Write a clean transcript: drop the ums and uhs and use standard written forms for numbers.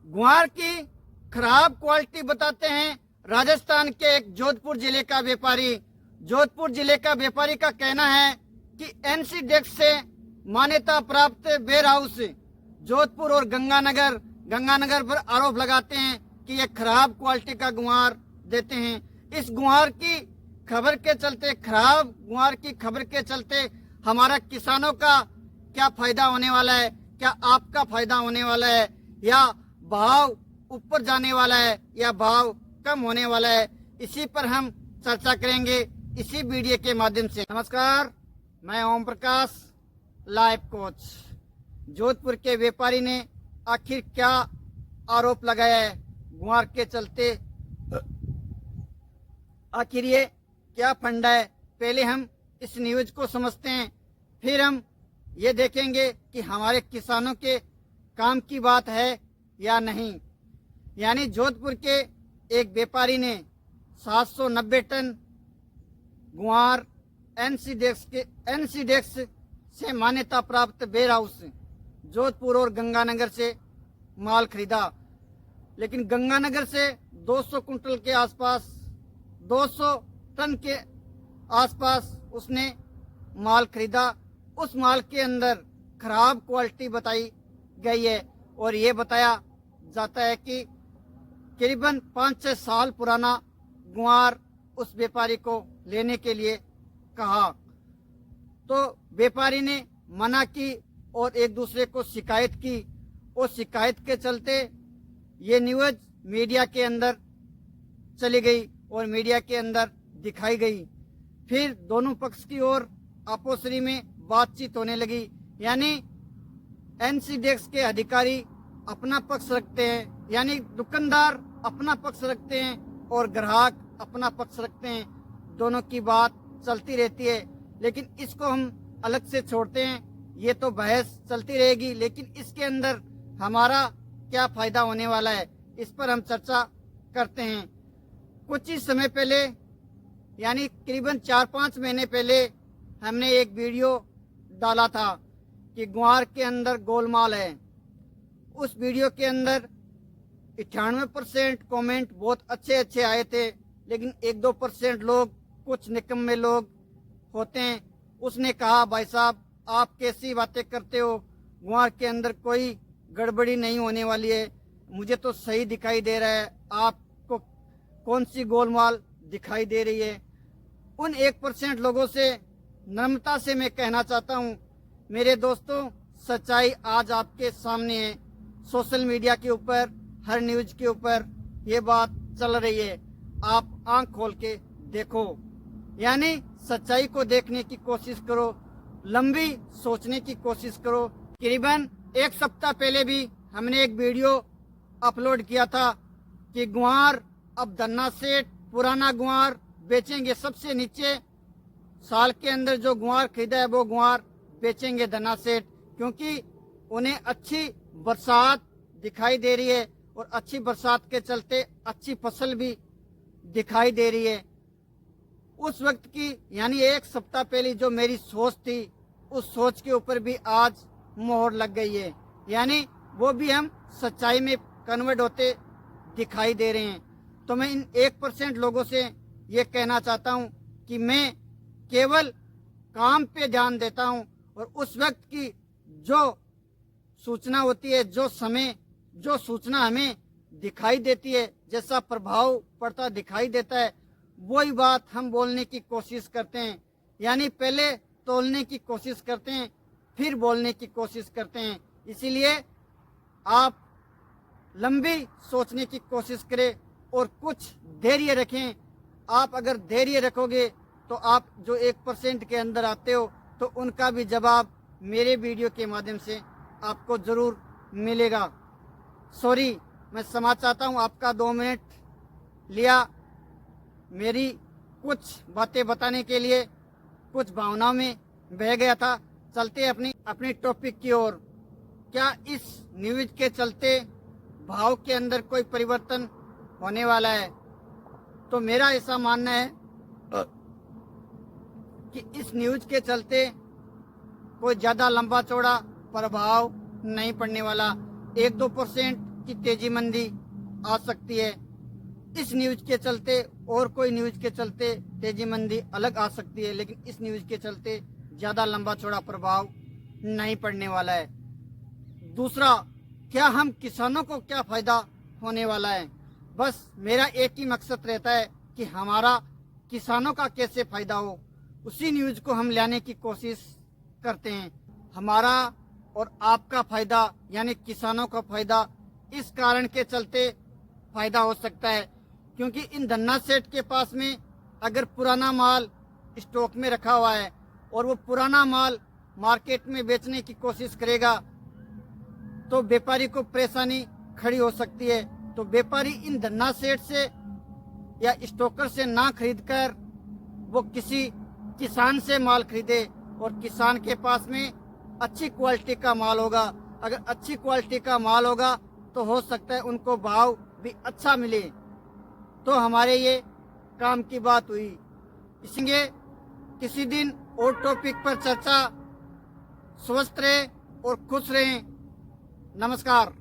गुआर की खराब क्वालिटी बताते हैं राजस्थान के एक जोधपुर जिले का व्यापारी। जोधपुर जिले का व्यापारी का कहना है कि एनसीडेक्स से मान्यता प्राप्त वेयर हाउस जोधपुर और गंगानगर पर आरोप लगाते हैं कि ये खराब क्वालिटी का गुआर देते हैं। इस गुआर की खबर के चलते, खराब गुआर की खबर के चलते हमारा किसानों का क्या फायदा होने वाला है, क्या आपका फायदा होने वाला है, या भाव ऊपर जाने वाला है या भाव कम होने वाला है, इसी पर हम चर्चा करेंगे इसी वीडियो के माध्यम से। नमस्कार, मैं ओम प्रकाश, लाइफ कोच। जोधपुर के व्यापारी ने आखिर क्या आरोप लगाया है गुआर के चलते, आखिर ये क्या फंडा है, पहले हम इस न्यूज को समझते हैं, फिर हम ये देखेंगे कि हमारे किसानों के काम की बात है या नहीं। यानी जोधपुर के एक व्यापारी ने 790 टन गुआर एनसीडेक्स से मान्यता प्राप्त वेयर हाउस जोधपुर और गंगानगर से माल खरीदा। लेकिन गंगानगर से 200 कुंटल के आसपास, 200 टन के आसपास उसने माल खरीदा। उस माल के अंदर खराब क्वालिटी बताई गई है और ये बताया जाता है कि करीबन 5-6 साल पुराना गुआर उस व्यापारी को लेने के लिए कहा, तो व्यापारी ने मना की और एक दूसरे को शिकायत की। उस शिकायत के चलते ये न्यूज मीडिया के अंदर चली गई और मीडिया के अंदर दिखाई गई। फिर दोनों पक्ष की ओर आपोसरी में बातचीत होने लगी। यानी एनसीडेक्स के अधिकारी अपना पक्ष रखते हैं, यानी दुकानदार अपना पक्ष रखते हैं और ग्राहक अपना पक्ष रखते हैं। दोनों की बात चलती रहती है, लेकिन इसको हम अलग से छोड़ते हैं। ये तो बहस चलती रहेगी, लेकिन इसके अंदर हमारा क्या फायदा होने वाला है, इस पर हम चर्चा करते हैं। कुछ ही समय पहले, यानी करीबन 4-5 महीने पहले हमने एक वीडियो डाला था कि गुआर के अंदर गोलमाल है। उस वीडियो के अंदर 98% कमेंट बहुत अच्छे आए थे, लेकिन 1-2% लोग, कुछ निकम्मे लोग होते हैं, उसने कहा भाई साहब आप कैसी बातें करते हो, गुआर के अंदर कोई गड़बड़ी नहीं होने वाली है, मुझे तो सही दिखाई दे रहा है, आपको कौन सी गोलमाल दिखाई दे रही है। उन 1% लोगों से नम्रता से मैं कहना चाहता हूँ, मेरे दोस्तों, सच्चाई आज आपके सामने है। सोशल मीडिया के ऊपर, हर न्यूज के ऊपर ये बात चल रही है, आप आंख खोल के देखो। यानी सच्चाई को देखने की कोशिश करो, लंबी सोचने की कोशिश करो। करीबन 1 सप्ताह पहले भी हमने एक वीडियो अपलोड किया था कि गुआर अब धन्ना सेठ पुराना गुआर बेचेंगे, सबसे नीचे साल के अंदर जो गुआर खरीदा है वो गुआर बेचेंगे धन्ना सेठ, क्योंकि उन्हें अच्छी बरसात दिखाई दे रही है और अच्छी बरसात के चलते अच्छी फसल भी दिखाई दे रही है। उस वक्त की, यानी 1 सप्ताह पहले जो मेरी सोच थी, उस सोच के ऊपर भी आज मोहर लग गई है। यानी वो भी हम सच्चाई में कन्वर्ट होते दिखाई दे रहे हैं। तो मैं इन 1% लोगों से ये कहना चाहता हूँ कि मैं केवल काम पे ध्यान देता हूँ और उस वक्त की जो सूचना होती है, जो समय, जो सूचना हमें दिखाई देती है, जैसा प्रभाव पड़ता दिखाई देता है, वही बात हम बोलने की कोशिश करते हैं। यानी पहले तोलने की कोशिश करते हैं, फिर बोलने की कोशिश करते हैं। इसीलिए आप लंबी सोचने की कोशिश करें और कुछ धैर्य रखें। आप अगर धैर्य रखोगे तो आप जो 1% के अंदर आते हो, तो उनका भी जवाब मेरे वीडियो के माध्यम से आपको ज़रूर मिलेगा। सॉरी, मैं क्षमा चाहता हूँ, आपका 2 मिनट लिया मेरी कुछ बातें बताने के लिए, कुछ भावनाओं में बह गया था। चलते अपनी टॉपिक की ओर। क्या इस न्यूज के चलते भाव के अंदर कोई परिवर्तन होने वाला है? तो मेरा ऐसा मानना है कि इस न्यूज के चलते कोई ज़्यादा लंबा चौड़ा प्रभाव नहीं पड़ने वाला। 1-2% की तेजी मंदी आ सकती है। इस न्यूज के चलते और कोई न्यूज के चलते तेजी मंदी अलग आ सकती है, लेकिन इस न्यूज के चलते ज्यादा लंबा चौड़ा प्रभाव नहीं पड़ने वाला है। दूसरा, क्या हम किसानों को क्या फायदा होने वाला है? बस मेरा एक ही मकसद रहता है कि हमारा किसानों का कैसे फायदा हो, उसी न्यूज को हम लाने की कोशिश करते हैं। हमारा और आपका फायदा यानी किसानों का फायदा इस कारण के चलते फायदा हो सकता है क्योंकि इन धन्ना सेठ के पास में अगर पुराना माल स्टॉक में रखा हुआ है और वो पुराना माल मार्केट में बेचने की कोशिश करेगा तो व्यापारी को परेशानी खड़ी हो सकती है। तो व्यापारी इन धन्ना सेठ से या स्टॉकर से ना खरीदकर वो किसी किसान से माल खरीदे और किसान के पास में अच्छी क्वालिटी का माल होगा। अगर अच्छी क्वालिटी का माल होगा तो हो सकता है उनको भाव भी अच्छा मिले। तो हमारे ये काम की बात हुई। इसलिए किसी दिन और टॉपिक पर चर्चा। स्वस्थ रहे और खुश रहें। नमस्कार।